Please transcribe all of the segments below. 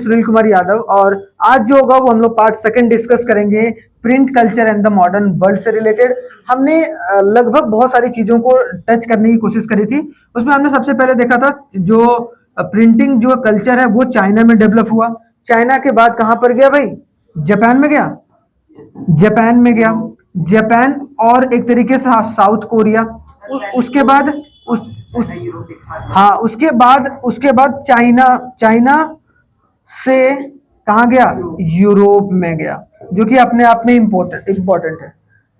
सुनील कुमार यादव। और आज जो होगा वो हम लोग पार्ट सेकंड डिस्कस करेंगे, print culture and the modern world से रिलेटेड। हमने लगभग बहुत सारी चीजों को टच करने की कोशिश करी थी। उसमें हमने सबसे पहले देखा था जो प्रिंटिंग जो कल्चर है वो चाइना में डेवलप हुआ। चाइना के बाद कहां पर गया भाई? जापान में गया। जापान में गया, जापान और एक तरीके से साउथ कोरिया। उसके बाद उस हाँ उसके बाद चाइना चाइना से कहाँ गया? यूरोप में गया, जो कि अपने आप में इंपॉर्टेंट है।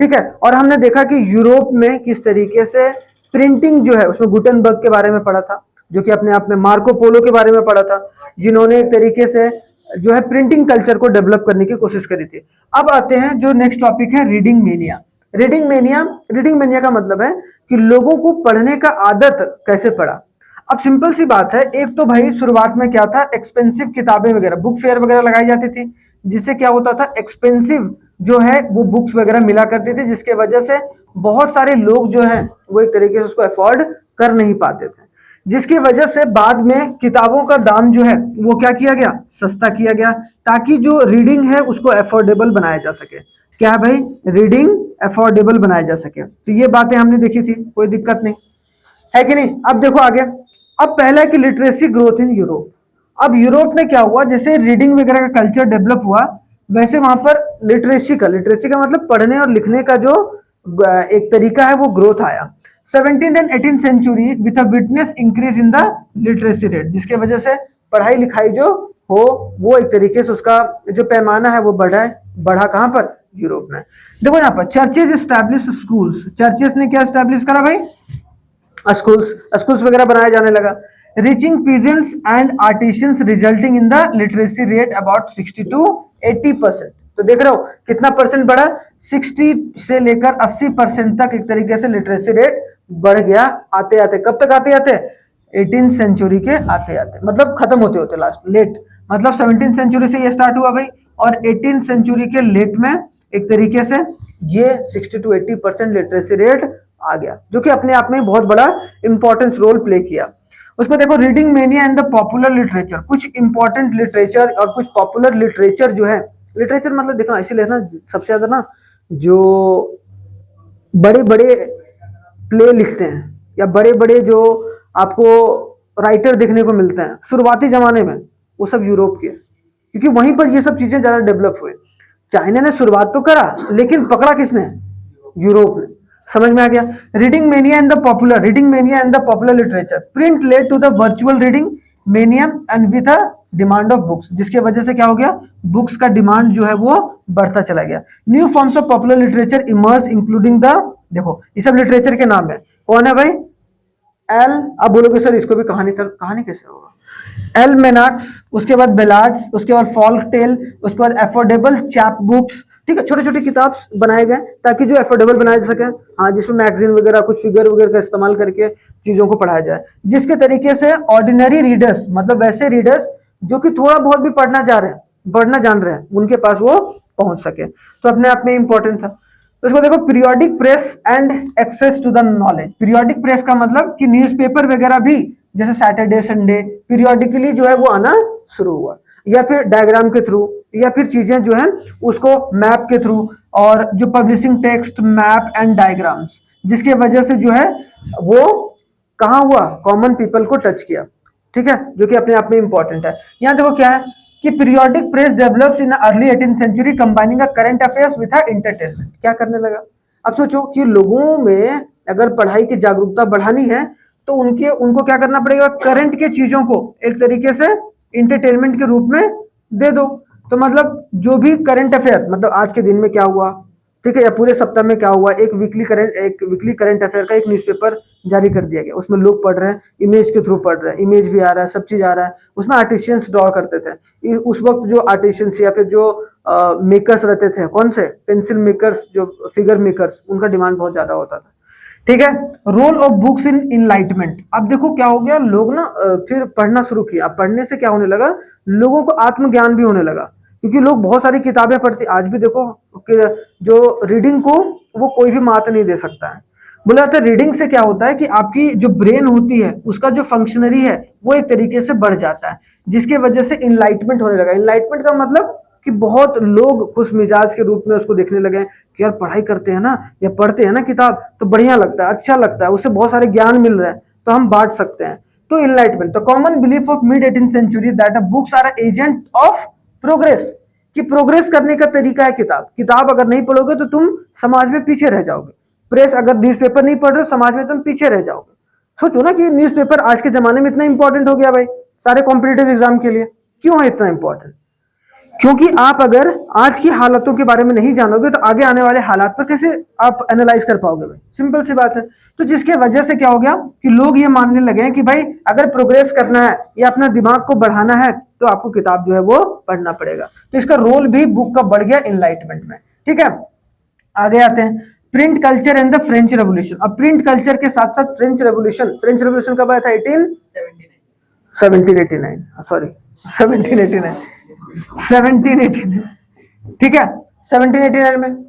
ठीक है। और हमने देखा कि यूरोप में किस तरीके से प्रिंटिंग जो है, उसमें गुटेनबर्ग के बारे में पढ़ा था, जो कि अपने आप में मार्को पोलो के बारे में पढ़ा था, जिन्होंने एक तरीके से जो है प्रिंटिंग कल्चर को डेवलप करने की कोशिश करी थी। अब आते हैं जो नेक्स्ट टॉपिक है, रीडिंग मेनिया। रीडिंग मेनिया का मतलब है कि लोगों को पढ़ने का आदत कैसे पड़ा। अब सिंपल सी बात है, एक तो भाई शुरुआत में क्या था, एक्सपेंसिव किताबें वगैरह, बुक फेयर वगैरह लगाई जाती थी, जिससे क्या होता था, एक्सपेंसिव जो है वो बुक्स वगैरह मिला करती थी, जिसके वजह से बहुत सारे लोग जो हैं वो एक तरीके से उसको अफोर्ड कर नहीं पाते थे, जिसकी वजह से बाद में किताबों का दाम जो है वो क्या किया गया, सस्ता किया गया, ताकि जो रीडिंग है उसको अफोर्डेबल बनाया जा सके। क्या है भाई? रीडिंग अफोर्डेबल बनाया जा सके। तो ये बातें हमने देखी थी, कोई दिक्कत नहीं है कि नहीं। अब देखो आगे। अब पहला है कि लिटरेसी ग्रोथ इन यूरोप। अब यूरोप में क्या हुआ, जैसे रीडिंग वगैरह का कल्चर डेवलप हुआ, वैसे वहां पर लिटरेसी का मतलब पढ़ने और लिखने का जो एक तरीका है वो ग्रोथ आया। 17th and 18th century with a witness increase in the literacy rate, जिसके वजह से पढ़ाई लिखाई जो हो वो एक तरीके से उसका जो पैमाना है वो बढ़ा कहां पर? यूरोप में। देखो यहाँ पर चर्चेज एस्टैब्लिश स्कूल्स, चर्चेस ने क्या एस्टैब्लिश करा भाई? स्कूल्स वगैरह बनाया जाने लगा। Reaching peasants and artisans resulting in the literacy rate about 60 to 80%। तो देख रहे हो कितना परसेंट बढ़ा? 60 से लेकर 80% तक एक तरीके से लिटरेसी रेट बढ़ गया। आते आते कब तक आते आते? 18th सेंचुरी के आते आते, मतलब खत्म होते होते लास्ट लेट, मतलब 17th सेंचुरी से ये स्टार्ट हुआ भाई, और 18th सेंचुरी के लेट में एक तरीके से ये 60 to 80% लिटरेसी रेट आ गया, जो कि अपने आप में बहुत बड़ा इंपॉर्टेंस रोल प्ले किया। उसमें देखो reading mania and the popular literature, कुछ इंपॉर्टेंट लिटरेचर और कुछ पॉपुलर लिटरेचर जो है, लिटरेचर मतलब देखना इसीलिए ना, सबसे ज्यादा ना जो बड़े बड़े प्ले लिखते हैं या बड़े बड़े जो आपको राइटर देखने को मिलते हैं शुरुआती जमाने में, वो सब यूरोप के, क्योंकि वहीं पर ये सब चीजें ज्यादा डेवलप हुए। चाइना ने शुरुआत तो करा, लेकिन पकड़ा किसने? यूरोप ने। समझ में आ गया? Reading mania and the popular literature print led to the virtual reading mania and with a demand of books, जिसके वजह से क्या हो गया, बुक्स का डिमांड जो है वो बढ़ता चला गया। New forms of popular literature emerge including the, देखो ये सब लिटरेचर के नाम है, कौन है भाई? एल, अब बोलोगे सर इसको भी कहानी कैसे होगा? एलमेनाक्स, उसके बाद बेलार्ड्स, उसके बाद फॉल्क टेल, उसके बाद एफोर्डेबल चैप बुक्स। ठीक है, छोटे छोटे किताब बनाए गए ताकि जो एफोर्डेबल बनाया जा सके, हाँ, जिसमें मैगजीन वगैरह कुछ फिगर वगैरह का इस्तेमाल करके चीजों को पढ़ाया जाए, जिसके तरीके से ऑर्डिनरी रीडर्स, मतलब वैसे रीडर्स जो कि थोड़ा बहुत भी पढ़ना जान रहे हैं, उनके पास वो पहुंच सके। तो अपने आप में इंपॉर्टेंट था। तो इसको देखो, periodic press and access to the knowledge. Periodic press का मतलब कि न्यूज़पेपर वगैरह भी जैसे सैटरडे संडे पीरियोडिकली जो है वो आना शुरू हुआ, या फिर डायग्राम के थ्रू, या फिर चीजें जो है उसको मैप के थ्रू, और जो publishing text, map and diagrams, जिसके वजह से जो है वो कहाँ हुआ, कॉमन पीपल को टच किया। ठीक है, जो कि अपने आप में इंपॉर्टेंट है। यहाँ देखो क्या है कि periodic press develops in early 18th century combining current affairs with entertainment. क्या करने लगा? अब सोचो कि लोगों में अगर पढ़ाई की जागरूकता बढ़ानी है तो उनको क्या करना पड़ेगा, करंट के चीजों को एक तरीके से इंटरटेनमेंट के रूप में दे दो। तो मतलब जो भी करंट अफेयर, मतलब आज के दिन में क्या हुआ, ठीक है, या पूरे सप्ताह में क्या हुआ, एक वीकली करंट अफेयर का एक न्यूज़पेपर जारी कर दिया गया। उसमें लोग पढ़ रहे हैं, इमेज के थ्रू पढ़ रहे हैं, इमेज भी आ रहा है, सब चीज आ रहा है। उसमें आर्टिशियंस ड्रॉ करते थे। उस वक्त जो आर्टिशियंस या फिर जो मेकर्स रहते थे, कौन से पेंसिल मेकर्स, जो फिगर मेकर्स, उनका डिमांड बहुत ज्यादा होता था। ठीक है। Role of books in enlightenment. अब देखो क्या हो गया, लोग ना फिर पढ़ना शुरू किया। अब पढ़ने से क्या होने लगा, लोगों को आत्मज्ञान भी होने लगा, क्योंकि लोग बहुत सारी किताबें पढ़ते। आज भी देखो कि जो रीडिंग को वो कोई भी मात नहीं दे सकता है। बोला जाता है रीडिंग से क्या होता है कि आपकी जो ब्रेन होती है उसका जो फंक्शनरी है वो एक तरीके से बढ़ जाता है। जिसके वजह से इनलाइटमेंट होने लगा। इनलाइटमेंट का मतलब कि बहुत लोग खुश मिजाज के रूप में उसको देखने लगे कि यार पढ़ाई करते हैं ना या पढ़ते हैं ना किताब तो बढ़िया लगता है, अच्छा लगता है, उससे बहुत सारे ज्ञान मिल रहा है तो हम बांट सकते हैं। तो enlightenment, the common belief of mid 18th century that books are agent of progress, कि प्रोग्रेस करने का तरीका है किताब। किताब अगर नहीं पढ़ोगे तो तुम समाज में पीछे रह जाओगे। प्रेस, अगर न्यूज़पेपर नहीं पढ़ रहे हो समाज में तुम पीछे रह जाओगे। सोचो ना कि न्यूज़पेपर आज के जमाने में इतना इंपॉर्टेंट हो गया भाई सारे कॉम्पिटेटिव एग्जाम के लिए। क्यों है इतना इंपॉर्टेंट? क्योंकि आप अगर आज की हालातों के बारे में नहीं जानोगे तो आगे आने वाले हालात पर कैसे आप एनालाइज कर पाओगे भाई? सिंपल सी बात है। तो जिसके वजह से क्या हो गया कि लोग ये मानने लगे हैं कि भाई अगर प्रोग्रेस करना है या अपना दिमाग को बढ़ाना है तो आपको किताब जो है वो पढ़ना पड़ेगा। तो इसका रोल भी बुक का बढ़ गया इनलाइटमेंट में। ठीक है, आगे आते हैं, print culture and the French revolution. अब प्रिंट कल्चर के साथ साथ फ्रेंच रेवोल्यूशन। फ्रेंच रेवोल्यूशन कब आया था? 1789, सॉरी 1789, 1789, ठीक है 1789 में,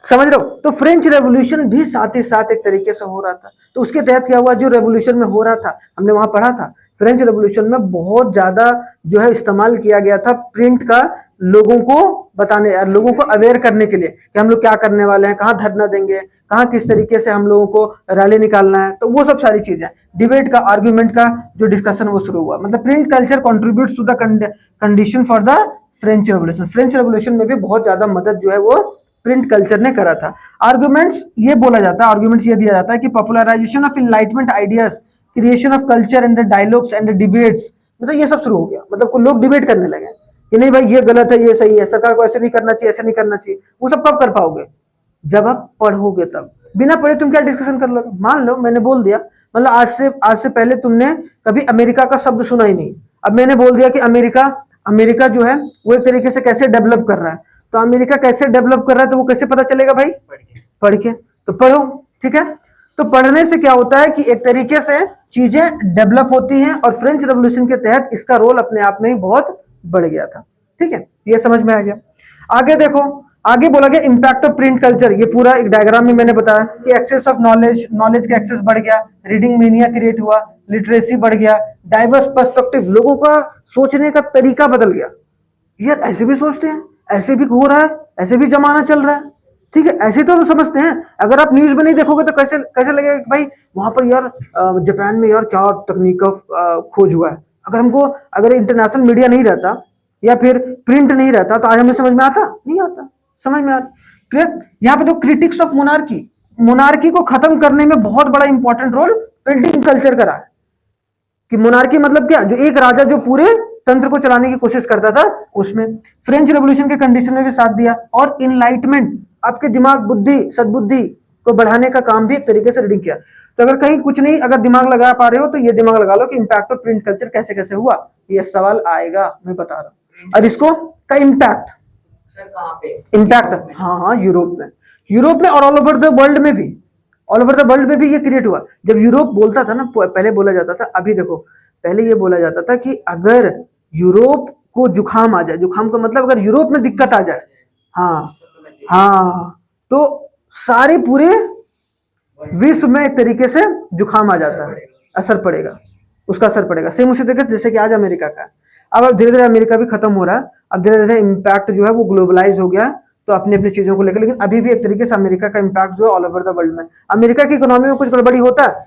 समझ रहे हो? तो फ्रेंच रेवोल्यूशन भी साथ ही साथ एक तरीके से हो रहा था। तो उसके तहत क्या हुआ, जो रेवोल्यूशन में हो रहा था हमने वहां पढ़ा था, फ्रेंच रेवोल्यूशन में बहुत ज्यादा जो है इस्तेमाल किया गया था प्रिंट का, लोगों को बताने, लोगों को अवेयर करने के लिए कि हम लोग क्या करने वाले हैं, कहाँ धरना देंगे, कहाँ किस तरीके से हम लोगों को रैली निकालना है। तो वो सब सारी चीजें, डिबेट का, आर्ग्यूमेंट का जो डिस्कशन वो शुरू हुआ। मतलब print culture contribute to the condition for the French revolution. French revolution में भी बहुत ज्यादा मदद जो है वो प्रिंट कल्चर ने करा था। आर्गुमेंट्स ये बोला जाता है, आर्गुमेंट्स ये दिया जाता है कि popularisation of enlightenment ideas, creation of culture and the dialogues and the debates, मतलब ये सब शुरू हो गया। मतलब लोग डिबेट करने लगे कि नहीं भाई ये गलत है, ये सही है, सरकार को ऐसे नहीं करना चाहिए, ऐसे नहीं करना चाहिए। वो सब कब कर पाओगे? जब आप पढ़ोगे तब। बिना पढ़े तुम क्या डिस्कशन कर लोगे? मान लो मैंने बोल दिया, मतलब आज से पहले तुमने कभी अमेरिका का शब्द सुना ही नहीं, अब मैंने बोल दिया कि अमेरिका अमेरिका जो है वो एक तरीके से कैसे डेवलप कर रहा है, तो अमेरिका कैसे डेवलप कर रहा है तो वो कैसे पता चलेगा भाई? पढ़ के। तो पढ़ो, ठीक है। तो पढ़ने से क्या होता है कि एक तरीके से चीजें डेवलप होती हैं, और फ्रेंच रेवोल्यूशन के तहत इसका रोल अपने आप में ही बहुत बढ़ गया था। ठीक है, ये समझ में आ गया। आगे देखो, आगे बोला गया इंपैक्ट ऑफ प्रिंट कल्चर। ये पूरा एक डायग्राम में मैंने बताया कि एक्सेस ऑफ नॉलेज, नॉलेज का एक्सेस बढ़ गया, रीडिंग मेनिया क्रिएट हुआ, लिटरेसी बढ़ गया, डाइवर्स पर्सपेक्टिव, लोगों का सोचने का तरीका बदल गया। यार ऐसे भी सोचते हैं, ऐसे भी हो रहा है, ऐसे भी जमाना चल रहा है, ठीक है, ऐसे तो हम समझते हैं। अगर आप न्यूज में नहीं देखोगे तो कैसे कैसे लगेगा कि भाई वहां पर यार जापान में यार क्या तकनीक का खोज हुआ है। अगर इंटरनेशनल मीडिया नहीं रहता या फिर प्रिंट नहीं रहता तो आज हमें समझ में आता नहीं, आता समझ में आता। क्लियर? यहाँ पे तो क्रिटिक्स ऑफ मोनार्की, मोनार्की को खत्म करने में बहुत बड़ा इंपॉर्टेंट रोल प्रिंटिंग कल्चर का रहा है। कि मोनार्की मतलब क्या? जो एक राजा जो पूरे तंत्र को चलाने की कोशिश करता था, उसमें फ्रेंच रेवोल्यूशन के कंडीशन में भी साथ दिया। और इनलाइटमेंट, आपके दिमाग, बुद्धि, सद्बुद्धि को बढ़ाने का काम भी एक तरीके से रीडिंग किया। तो अगर कहीं कुछ नहीं, अगर दिमाग लगा पा रहे हो तो ये दिमाग लगा लो कि इंपैक्ट ऑफ प्रिंट कल्चर कैसे कैसे हुआ। ये सवाल आएगा, मैं बता रहा हूँ। और इसको का इम्पैक्ट, इम्पैक्ट, हाँ यूरोप में और ऑल ओवर द वर्ल्ड में भी, ऑल ओवर द वर्ल्ड में भी ये क्रिएट हुआ। जब यूरोप बोलता था ना, पहले बोला जाता था, अभी देखो पहले ये बोला जाता था कि अगर यूरोप को जुकाम आ जाए, जुकाम का मतलब अगर यूरोप में दिक्कत आ जाए, हाँ हाँ, तो सारे पूरे विश्व में एक तरीके से जुकाम आ जाता है, असर पड़ेगा, उसका असर पड़ेगा। सेम उसी तरीके जैसे कि आज अमेरिका का। अब धीरे धीरे अमेरिका भी खत्म हो रहा है, अब धीरे धीरे इम्पैक्ट जो है वो ग्लोबलाइज हो गया, तो अपनी अपनी चीजों को लेकर। लेकिन अभी भी एक तरीके से अमेरिका का इम्पैक्ट जो है ऑल ओवर द वर्ल्ड में। अमेरिका की इकोनॉमी में कुछ गड़बड़ी होता है,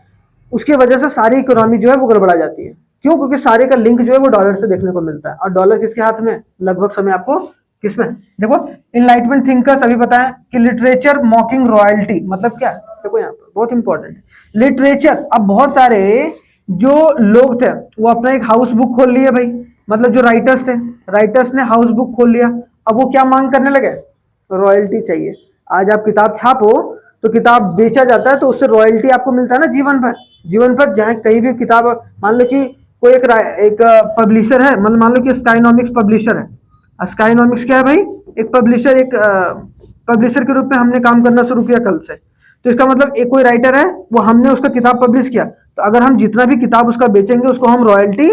उसकी वजह से सारी इकोनॉमी जो है वो गड़बड़ा जाती है। क्यों? क्योंकि सारे का लिंक जो है वो डॉलर से देखने को मिलता है, और डॉलर किसके हाथ में लगभग समय आपको किसमें? देखो इनलाइटमेंट थिंकर्स अभी बताएं कि लिटरेचर मॉकिंग रॉयल्टी मतलब क्या? देखो यहाँ पर बहुत इंपॉर्टेंट है लिटरेचर। अब बहुत सारे जो लोग थे वो अपना एक हाउस बुक खोल लिए भाई, मतलब जो राइटर्स थे, राइटर्स ने हाउस बुक खोल लिया। अब वो क्या मांग करने लगे? रॉयल्टी चाहिए। आज आप किताब छापो तो किताब बेचा जाता है, तो उससे रॉयल्टी आपको मिलता है ना जीवन भर। जीवन भर जहाँ कहीं भी किताब, मान लो कि कोई एक पब्लिशर है, मतलब मान लो कि स्काइनॉमिक्स पब्लिशर है। स्काइनॉमिक्स क्या है भाई? एक पब्लिशर, एक पब्लिशर के रूप में हमने काम करना शुरू किया कल से। तो इसका मतलब एक कोई राइटर है, वो हमने उसका किताब पब्लिश किया, तो अगर हम जितना भी किताब उसका बेचेंगे उसको हम रॉयल्टी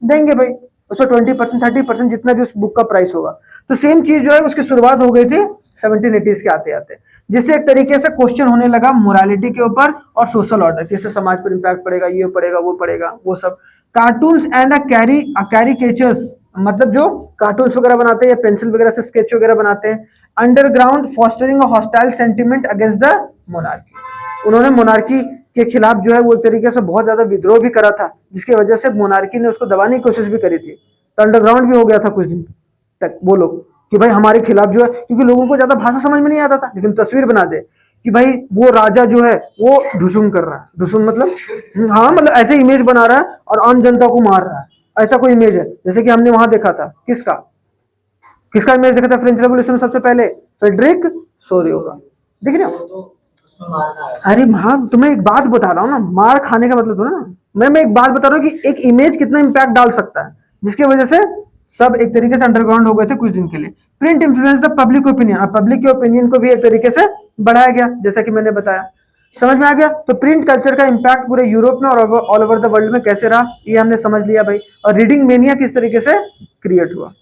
देंगे भाई, उसको 20%, 30% जितना भी उस बुक का प्राइस होगा। तो सेम चीज जो है उसकी शुरुआत हो गई थी 1780s के आते आते, जिससे एक तरीके से क्वेश्चन होने लगा मोरालिटी के ऊपर और सोशल ऑर्डर, किससे समाज पर इम्पैक्ट पड़ेगा, ये पड़ेगा वो सब। कार्टून्स एंड कैरिकेचर्स, मतलब जो कार्टून्स वगैरह बनाते हैं या पेंसिल वगैरह से स्केच वगैरह बनाते हैं। Underground fostering a hostile sentiment against the monarchy, उन्होंने मोनार्की के खिलाफ जो है वो एक तरीके से बहुत ज्यादा विद्रोह भी करा था, जिसकी वजह से मोनार्की ने उसको दबाने की कोशिश भी करी थी। तो अंडरग्राउंड भी हो गया था कुछ दिन तक वो लोग कि भाई हमारे खिलाफ जो है, क्योंकि लोगों को ज्यादा भाषा समझ में नहीं आता था, लेकिन तस्वीर बना दे कि भाई वो राजा जो है वो ढुसुम कर रहा है, ढुसुम मतलब हाँ मतलब ऐसे इमेज बना रहा है और आम जनता को मार रहा है, ऐसा कोई इमेज है। जैसे कि हमने वहां देखा था, किसका किसका इमेज देखा था फ्रेंच रेवोल्यूशन में सबसे पहले, फ्रेडरिक सोरियो का, देख रहे हो। अरे हाँ, तुम्हें एक बात बता रहा हूँ ना, मार खाने का मतलब थोड़ा ना, मैं एक बात बता रहा हूँ कि एक इमेज कितना इंपैक्ट डाल सकता है, जिसकी वजह से सब एक तरीके से अंडरग्राउंड हो गए थे कुछ दिन के लिए। Print influence the public opinion, और पब्लिक के ओपिनियन को भी एक तरीके से बढ़ाया गया, जैसा कि मैंने बताया। समझ में आ गया। तो प्रिंट कल्चर का इंपैक्ट पूरे यूरोप में और ऑल ओवर द वर्ल्ड में कैसे रहा, ये हमने समझ लिया भाई। और रीडिंग मेनिया किस तरीके से क्रिएट हुआ।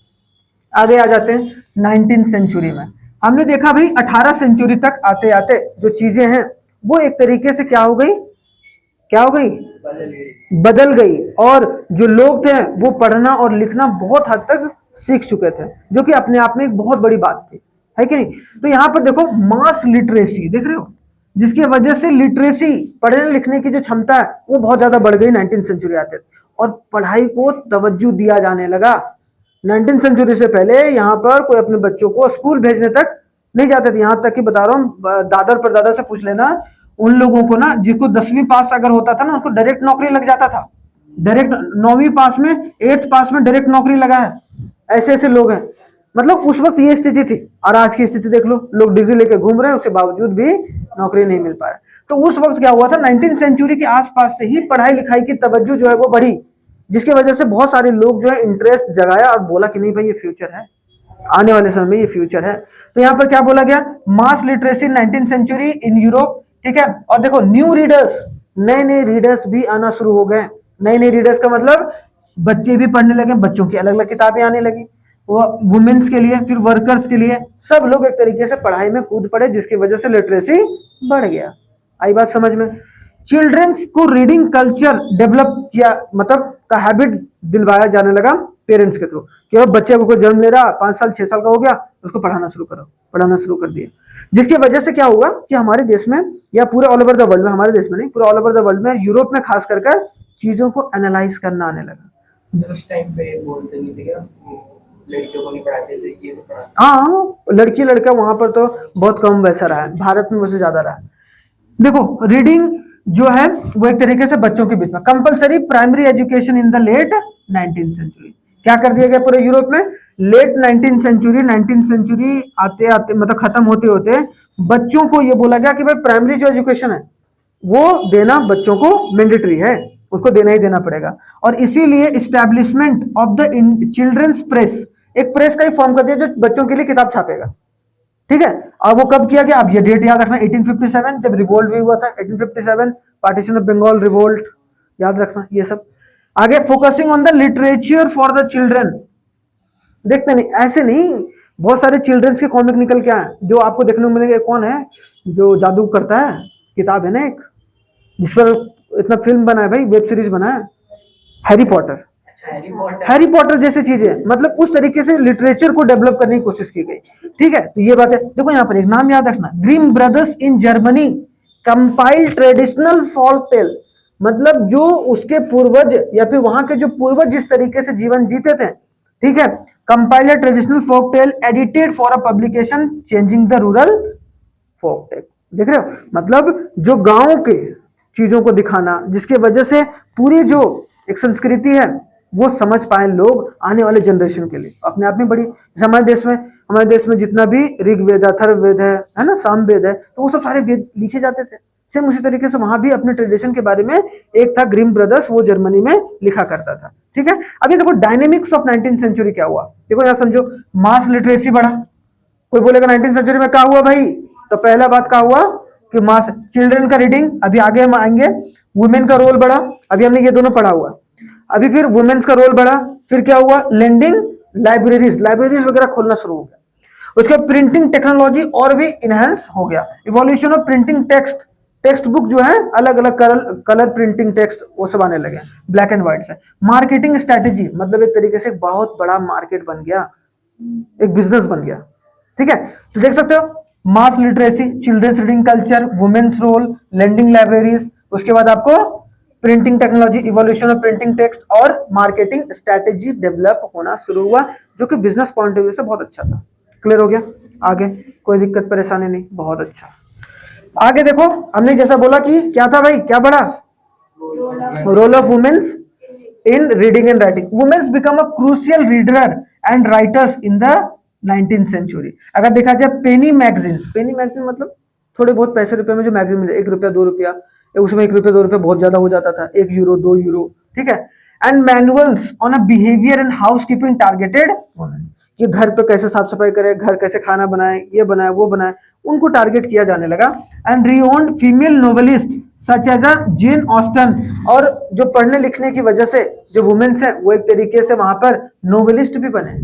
आगे आ जाते हैं 19th सेंचुरी में। हमने देखा भाई 18 सेंचुरी तक आते आते जो चीजें हैं वो एक तरीके से क्या हो गई, क्या हो गई, बदल गई। और जो लोग थे वो पढ़ना और लिखना बहुत हद तक सीख चुके थे, जो कि अपने आप में एक बहुत बड़ी बात थी, है कि नहीं। तो यहाँ पर देखो मास लिटरेसी देख रहे हो, जिसकी वजह से लिटरेसी, पढ़ने लिखने की जो क्षमता है वो बहुत ज्यादा बढ़ गई 19th सेंचुरी आते, और पढ़ाई को तवज्जो दिया जाने लगा। 19th सेंचुरी से पहले यहाँ पर कोई अपने बच्चों को स्कूल भेजने तक नहीं जाते थे। यहाँ तक कि बता रहा हूँ, दादा परदादा से पूछ लेना, उन लोगों को ना जिसको 10वीं पास अगर होता था ना उसको डायरेक्ट नौकरी लग जाता था, डायरेक्ट 9वीं पास में 8th पास में डायरेक्ट नौकरी लगा है, ऐसे ऐसे लोग हैं। मतलब उस वक्त ये स्थिति थी, और आज की स्थिति देख लो, लोग डिग्री लेके घूम रहे हैं, उसके बावजूद भी नौकरी नहीं मिल पा रहा। तो उस वक्त क्या हुआ था, 19th सेंचुरी के आसपास से ही पढ़ाई लिखाई की तवज्जो जो है वो बढ़ी, जिसकी वजह से बहुत सारे लोग जो है इंटरेस्ट जगाया और बोला कि नहीं भाई ये फ्यूचर है, आने वाले समय में ये फ्यूचर है। तो यहाँ पर क्या बोला गया, mass literacy 19th century in Europe, ठीक है। और देखो न्यू रीडर्स, नए नए रीडर्स भी आना शुरू हो गए। नए नए रीडर्स का मतलब बच्चे भी पढ़ने लगे, बच्चों की अलग अलग किताबें आने लगी, वो वुमेन्स के लिए, फिर वर्कर्स के लिए, सब लोग एक तरीके से पढ़ाई में कूद पड़े, जिसकी वजह से लिटरेसी बढ़ गया। आई बात समझ में। चिल्ड्रंस को रीडिंग कल्चर डेवलप किया, मतलब का हैबिट दिलवाया जाने लगा पेरेंट्स के थ्रू, कि अब बच्चे को कोई जन्म ले रहा 5 साल 6 साल का हो गया, उसको पढ़ाना शुरू करो, पढ़ाना शुरू कर दिया। जिसकी वजह से क्या हुआ कि हमारे देश में, या पूरे ऑल ओवर द वर्ल्ड में, हमारे देश में नहीं, पूरे ऑल ओवर द वर्ल्ड में, यूरोप में खास कर चीजों को एनालाइज करना आने लगा। उस टाइम पे बोलते नहीं थे क्या, लड़कियों को नहीं पढ़ाते थे, ये तो पढ़ाते। हाँ, लड़की लड़का वहां पर तो बहुत कम वैसा रहा है, भारत में वैसे ज्यादा रहा है। देखो रीडिंग जो है वो एक तरीके से बच्चों के बीच में compulsory primary education in the late 19th century, क्या कर दिया गया पूरे यूरोप में, लेट 19th सेंचुरी आते आते, मतलब खत्म होते होते बच्चों को ये बोला गया कि भाई प्राइमरी जो एजुकेशन है वो देना बच्चों को मैंडेटरी है, उसको देना ही देना पड़ेगा। और इसीलिए establishment of the children's press, एक प्रेस का ही फॉर्म कर दिया जो बच्चों के लिए किताब छापेगा, ठीक है। अब वो कब किया गया, अब ये डेट याद रखना, 1857 जब रिवोल्ट भी हुआ था, 1857 पार्टीशन ऑफ बंगाल रिवोल्ट, याद रखना ये सब। आगे focusing on the literature for the children, देखते नहीं ऐसे नहीं, बहुत सारे चिल्ड्रंस के कॉमिक निकल के आए जो आपको देखने को मिलेंगे। कौन है जो जादू करता है, किताब है ना एक, जिस पर इतना फिल्म बना है भाई, वेब सीरीज बना है, हैरी पॉटर। हैरी पॉटर जैसे चीजें, मतलब उस तरीके से लिटरेचर को डेवलप करने की कोशिश की गई, ठीक है। तो ये बात है। देखो यहाँ पर एक नाम याद रखना, Grimm brothers in Germany compile traditional folk tale, मतलब जो उसके पूर्वज या फिर वहां के जो पूर्वज जिस तरीके से जीवन जीते थे, ठीक है, compile traditional folk tale edited for a publication changing the rural folk tale, देख रहे हो, मतलब जो गांव के चीजों को दिखाना, जिसके वजह से पूरी जो एक संस्कृति है वो समझ पाए लोग आने वाले जनरेशन के लिए, अपने आप में बड़ी। जैसे हमारे देश में जितना भी ऋग्वेद है, अथर्ववेद है ना, सामवेद है, तो वो सब सारे वेद लिखे जाते थे। सेम उसी तरीके से वहां भी अपने ट्रेडिशन के बारे में एक था ग्रिम ब्रदर्स, वो जर्मनी में लिखा करता था, ठीक है। अभी देखो डायनेमिक्स ऑफ 19th सेंचुरी क्या हुआ, देखो यार समझो, मास लिटरेसी बढ़ा। कोई बोलेगा 19th सेंचुरी में क्या हुआ भाई, तो पहला बात क्या हुआ कि मास, चिल्ड्रन का रीडिंग, अभी आगे हम आएंगे, वुमेन का रोल बढ़ा, अभी हमने ये दोनों पढ़ा हुआ, अभी फिर वुमेन्स का रोल बढ़ा, फिर क्या हुआ, लेंडिंग, लाइब्रेरीज वगैरह खोलना शुरू हो गया। उसके प्रिंटिंग टेक्नोलॉजी और भी इनहेंस हो गया। Evolution of printing text, text book जो है अलग अलग कलर प्रिंटिंग टेक्स्ट वो सब आने लगे, ब्लैक एंड व्हाइट से। मार्केटिंग स्ट्रेटेजी, मतलब एक तरीके से बहुत बड़ा मार्केट बन गया, एक बिजनेस बन गया। ठीक है, तो देख सकते हो mass literacy, children's reading culture, women's role, lending libraries, उसके बाद आपको printing technology, evolution of printing text और मार्केटिंग स्ट्रेटेजी डेवलप होना शुरू हुआ, जो कि बिजनेस पॉइंट ऑफ व्यू से बहुत अच्छा था। क्लियर हो गया? आगे कोई दिक्कत परेशानी नहीं, बहुत अच्छा। आगे देखो, हमने जैसा बोला कि क्या था भाई, क्या पढ़ा? Role of women's in reading and writing. Women become a crucial reader and writers in the 19th century. अगर देखा जाए पेनी मैगजीन्स, पेनी मैगजीन मतलब थोड़े बहुत पैसे रुपए में जो मैगजीन मिले, 1 रुपया 2 रुपया, उसमें 1 रुपया 2 रुपया बहुत ज्यादा हो जाता था, 1 यूरो 2 यूरो, ठीक है। And manuals on a behaviour and house keeping targeted women, कि घर पे कैसे साफ सफाई करे, घर कैसे खाना बनाए, ये बनाए वो बनाए, उनको टारगेट किया जाने लगा। And renowned female novelist such as a Jane Austen, और जो पढ़ने लिखने की वजह से जो वुमेन्स है वो एक तरीके से वहां पर नोवेलिस्ट भी बने,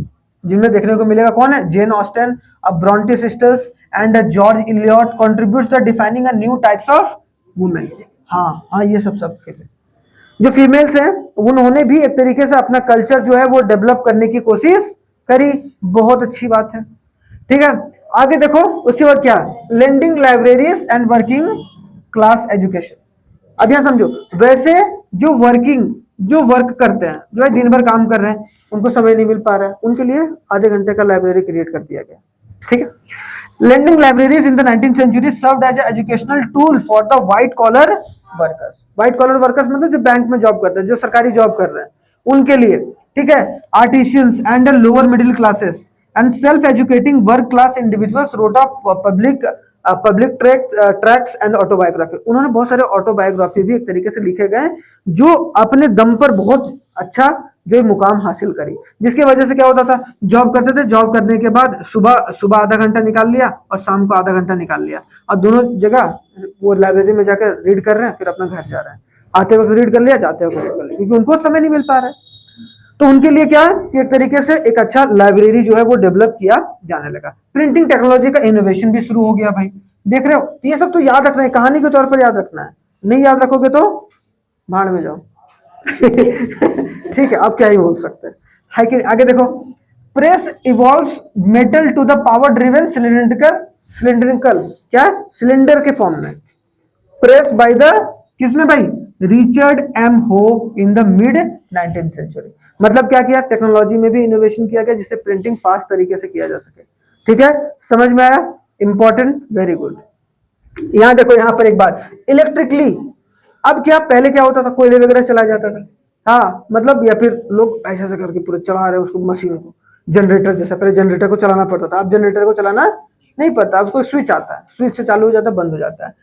जिनमें देखने को मिलेगा कौन है? Jane Austen, a Brontë sisters and George Eliot contributes the defining a new types of women. हाँ हाँ, ये सब जो फीमेल्स हैं उन्होंने भी एक तरीके से अपना कल्चर जो है वो डेवलप करने की कोशिश करी, बहुत अच्छी बात है। ठीक है, आगे देखो उसके बाद क्या, lending libraries and working class education. अब यहां समझो, वैसे जो वर्क करते हैं, जो है दिन भर काम कर रहे हैं, उनको समय नहीं मिल पा रहा है, उनके लिए आधे घंटे का लाइब्रेरी क्रिएट कर दिया गया। ठीक है, lending libraries in the 19th century served as educational tool for the white collar workers. White collar workers मतलब जो बैंक में जॉब करते हैं, जो सरकारी जॉब कर रहे हैं, उनके लिए। ठीक है, artisans and lower middle classes and self educating work class individuals wrote of public tracts and autobiography. उन्होंने बहुत सारे ऑटोबायोग्राफी भी एक तरीके से लिखे गए, जो अपने दम पर बहुत अच्छा जो मुकाम हासिल करी, जिसकी वजह से क्या होता था, जॉब करते थे, जॉब करने के बाद सुबह सुबह आधा घंटा निकाल लिया और शाम को आधा घंटा निकाल लिया, और दोनों जगह वो लाइब्रेरी में जाकर रीड कर रहे हैं, फिर अपना घर जा रहे हैं, आते वक्त रीड कर लिया, जाते वक्त रीड कर लिया, क्योंकि उनको समय नहीं मिल पा रहा है। तो उनके लिए क्या है कि एक तरीके से एक अच्छा लाइब्रेरी जो है वो डेवलप किया जाने लगा। प्रिंटिंग टेक्नोलॉजी का इनोवेशन भी शुरू हो गया भाई, देख रहे हो, ये सब तो याद रखना है, कहानी के तौर पर याद रखना है, नहीं याद रखोगे तो भाड़ में जाओ। ठीक है, अब क्या ही बोल सकते हैं कि आगे देखो, press evolves metal to the power driven cylindrical क्या सिलेंडर के फॉर्म में, प्रेस बाय द किसमें भाई, रिचर्ड एम हो in the mid 19th century. मतलब क्या किया, टेक्नोलॉजी में भी इनोवेशन किया गया जिससे प्रिंटिंग फास्ट तरीके से किया जा सके। ठीक है, समझ में आया? Important, very good. यहां देखो, यहां पर एक बात, इलेक्ट्रिकली, अब क्या, पहले क्या होता था, कोयले वगैरह चलाया जाता था, हाँ मतलब, या फिर लोग ऐसे ऐसे करके पूरे चला रहे उसको, मशीन को, जनरेटर जैसा, पहले जनरेटर को चलाना पड़ता था, अब जनरेटर को चलाना नहीं पड़ता, अब कोई स्विच आता है, स्विच से चालू हो जाता है, बंद हो जाता है।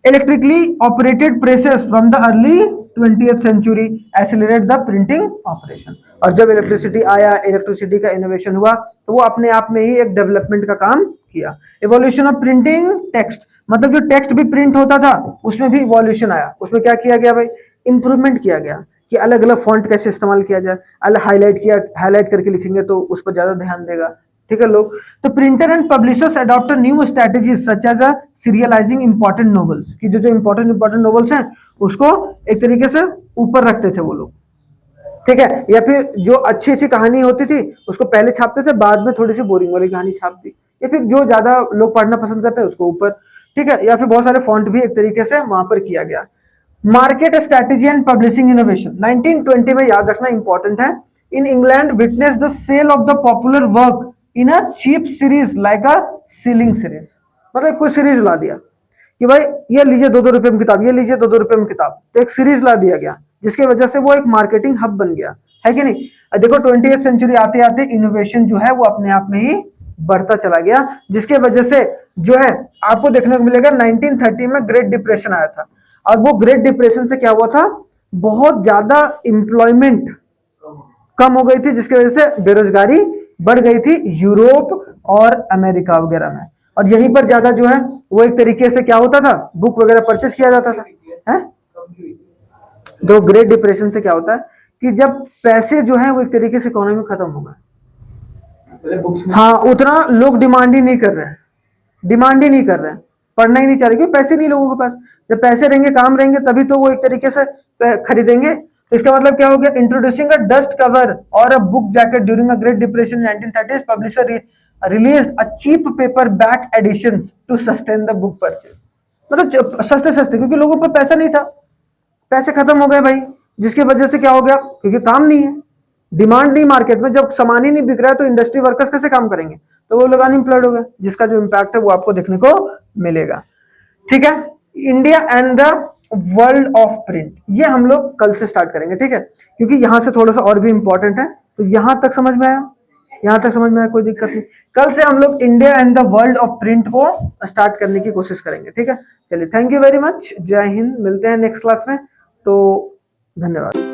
Electrically operated presses from the early 20th century accelerate the printing operation. और जब इलेक्ट्रिसिटी आया, इलेक्ट्रिसिटी का इनोवेशन हुआ, तो वो अपने आप में ही एक डेवलपमेंट का काम किया। इवोल्यूशन ऑफ प्रिंटिंग टेक्स्ट, मतलब जो टेक्स्ट भी प्रिंट होता था उसमें भी इवोल्यूशन आया। उसमें क्या किया गया भाई, इंप्रूवमेंट किया गया कि अलग अलग फॉन्ट कैसे इस्तेमाल किया जाए, अलग हाईलाइट करके लिखेंगे तो उस पर ज्यादा ध्यान देगा। ठीक है लोग, तो printer and publishers adopt new strategies such as a serialising important novels, कि जो इंपॉर्टेंट नॉवेल्स हैं उसको एक तरीके से ऊपर रखते थे वो लोग। ठीक है, या फिर जो अच्छी अच्छी कहानी होती थी उसको पहले छापते थे, बाद में थोड़ी सी बोरिंग वाली कहानी छाप दी, या फिर जो ज्यादा लोग पढ़ना पसंद करते हैं उसको ऊपर। ठीक है, या फिर बहुत सारे फॉन्ट भी एक तरीके से वहां पर किया गया। Market strategy and publishing innovation 1920 में, याद रखना इंपॉर्टेंट है, in England witness the sale of the popular work in a cheap series like a shilling series. मतलब कोई सीरीज ला दिया कि भाई ये लीजिए 2-2 रुपए में किताब, ये लीजिए 2-2 रुपए में किताब, तो एक सीरीज ला दिया गया, जिसकी वजह से वो एक मार्केटिंग हब बन गया, है कि नहीं? देखो 20th सेंचुरी आते आते इनोवेशन जो है वो अपने आप में ही बढ़ता चला गया, जिसके वजह से जो है आपको देखने को मिलेगा 1930 में ग्रेट डिप्रेशन आया था, और वो ग्रेट डिप्रेशन से क्या हुआ था, बहुत ज्यादा एम्प्लॉयमेंट कम हो गई थी, जिसकी वजह से बेरोजगारी बढ़ गई थी यूरोप और अमेरिका वगैरह में। और यहीं पर ज्यादा जो है वो एक तरीके से क्या होता था, बुक वगैरह परचेस किया जाता था, है? तो ग्रेट डिप्रेशन से क्या होता है कि जब पैसे जो है वो एक तरीके से इकोनॉमी में खत्म हो गए, मतलब बुक्स में हाँ, उतना लोग डिमांड ही नहीं कर रहे हैं, डिमांड ही नहीं कर रहे हैं, पढ़ना ही नहीं चाह रहे, क्योंकि पैसे नहीं लोगों के पास। जब पैसे रहेंगे, काम रहेंगे, तभी तो वो एक तरीके से खरीदेंगे। तो इसका मतलब क्या हो गया? इंट्रोड्यूसिंग अ डस्ट कवर और a book jacket during a great depression in 1930s, publisher release a cheap paperback edition to sustain the book purchase. मतलब सस्ते सस्ते, क्योंकि लोगों पर पैसा नहीं था, पैसे खत्म हो गए भाई, जिसकी वजह से क्या हो गया? क्योंकि काम नहीं है, डिमांड नहीं मार्केट में, जब सामान ही नहीं बिक रहा है तो इंडस्ट्री वर्कर्स कैसे काम करेंगे? तो वो लोग अनएम्प्लॉयड हो गए, जिसका जो इम्पैक्ट है वो आपको देखने को मिलेगा। ठीक है, India and the world of print, ये हम लोग कल से स्टार्ट करेंगे, ठीक है, क्योंकि यहां से थोड़ा सा और भी इंपॉर्टेंट है। तो यहां तक समझ में आया? यहां तक समझ में आया, कोई दिक्कत नहीं। कल से हम लोग India and the world of print को स्टार्ट करने की कोशिश करेंगे, ठीक है। चलिए, थैंक यू वेरी मच, जय हिंद, मिलते हैं नेक्स्ट क्लास में। तो धन्यवाद।